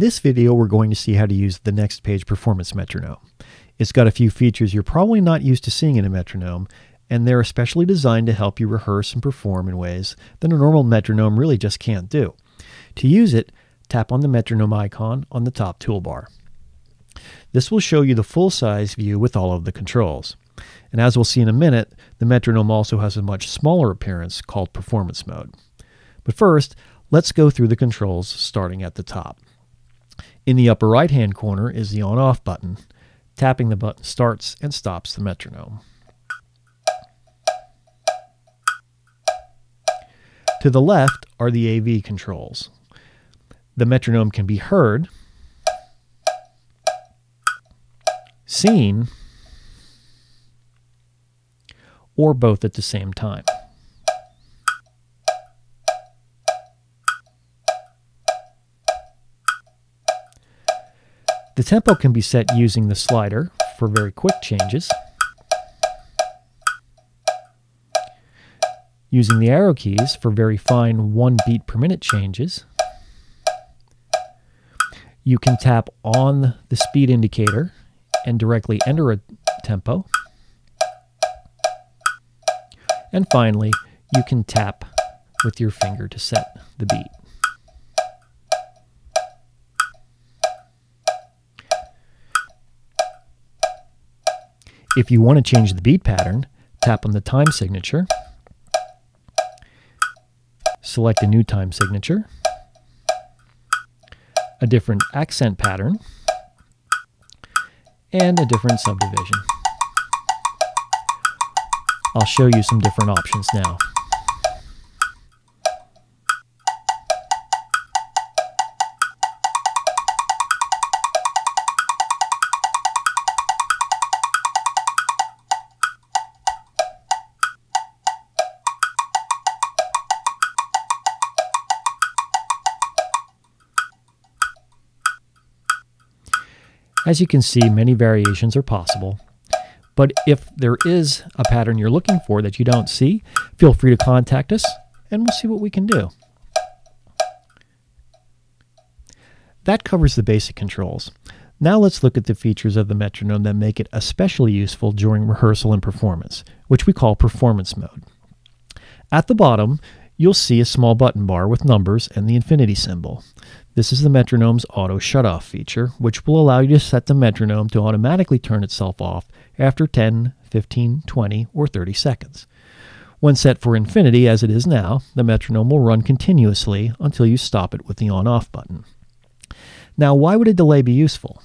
this video, we're going to see how to use the NextPage Performance Metronome. It's got a few features you're probably not used to seeing in a metronome, and they're especially designed to help you rehearse and perform in ways that a normal metronome really just can't do. To use it, tap on the metronome icon on the top toolbar. This will show you the full-size view with all of the controls. And as we'll see in a minute, the metronome also has a much smaller appearance called Performance Mode. But first, let's go through the controls starting at the top. In the upper right-hand corner is the on-off button. Tapping the button starts and stops the metronome. To the left are the AV controls. The metronome can be heard, seen, or both at the same time. The tempo can be set using the slider for very quick changes, using the arrow keys for very fine 1 beat per minute changes. You can tap on the speed indicator and directly enter a tempo. And finally, you can tap with your finger to set the beat. If you want to change the beat pattern, tap on the time signature, select a new time signature, a different accent pattern, and a different subdivision. I'll show you some different options now. As you can see, many variations are possible, but if there is a pattern you're looking for that you don't see, feel free to contact us and we'll see what we can do. That covers the basic controls. Now let's look at the features of the metronome that make it especially useful during rehearsal and performance, which we call Performance Mode. At the bottom, you'll see a small button bar with numbers and the infinity symbol. This is the metronome's auto shutoff feature, which will allow you to set the metronome to automatically turn itself off after 10, 15, 20, or 30 seconds. When set for infinity, as it is now, the metronome will run continuously until you stop it with the on-off button. Now, why would a delay be useful?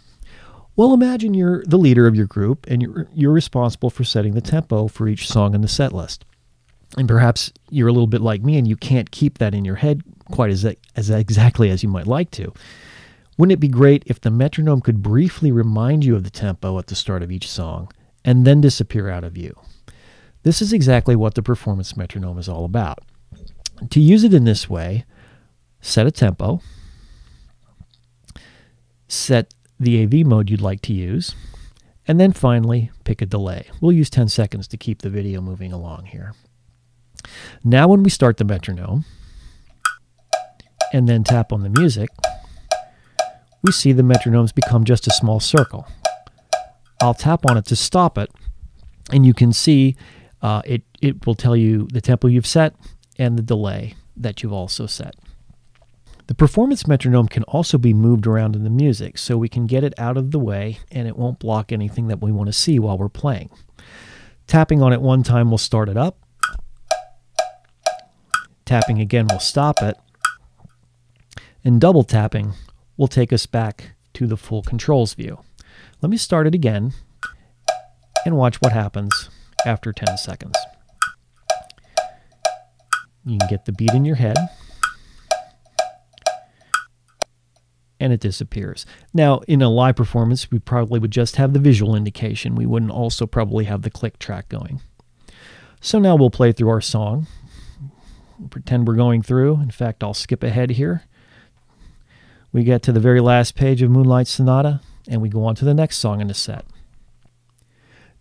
Well, imagine you're the leader of your group and you're responsible for setting the tempo for each song in the set list. And perhaps you're a little bit like me and you can't keep that in your head quite as exactly as you might like to. Wouldn't it be great if the metronome could briefly remind you of the tempo at the start of each song and then disappear out of view? This is exactly what the Performance Metronome is all about. To use it in this way, set a tempo, set the AV mode you'd like to use, and then finally pick a delay. We'll use 10 seconds to keep the video moving along here. Now when we start the metronome and then tap on the music, we see the metronomes become just a small circle. I'll tap on it to stop it, and you can see it will tell you the tempo you've set and the delay that you've also set. The Performance Metronome can also be moved around in the music, so we can get it out of the way and it won't block anything that we want to see while we're playing. Tapping on it one time will start it up. Tapping again will stop it, and double tapping will take us back to the full controls view. Let me start it again and watch what happens after 10 seconds. You can get the beat in your head, and it disappears. Now, in a live performance, we probably would just have the visual indication. We wouldn't also probably have the click track going. So now we'll play through our song. Pretend we're going through. In fact, I'll skip ahead here. We get to the very last page of Moonlight Sonata, and we go on to the next song in the set.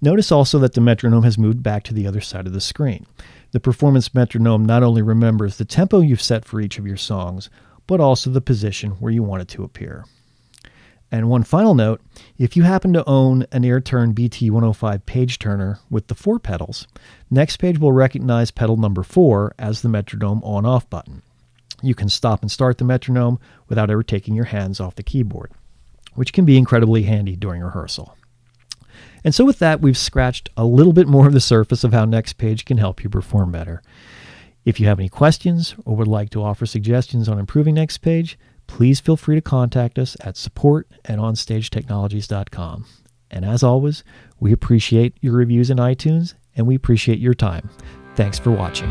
Notice also that the metronome has moved back to the other side of the screen. The Performance Metronome not only remembers the tempo you've set for each of your songs, but also the position where you want it to appear. And one final note, if you happen to own an AirTurn BT105 page turner with the 4 pedals, NextPage will recognize pedal number 4 as the metronome on-off button. You can stop and start the metronome without ever taking your hands off the keyboard, which can be incredibly handy during rehearsal. And so with that, we've scratched a little bit more of the surface of how NextPage can help you perform better. If you have any questions or would like to offer suggestions on improving NextPage, please feel free to contact us at support@onstagetechnologies.com. And as always, we appreciate your reviews in iTunes and we appreciate your time. Thanks for watching.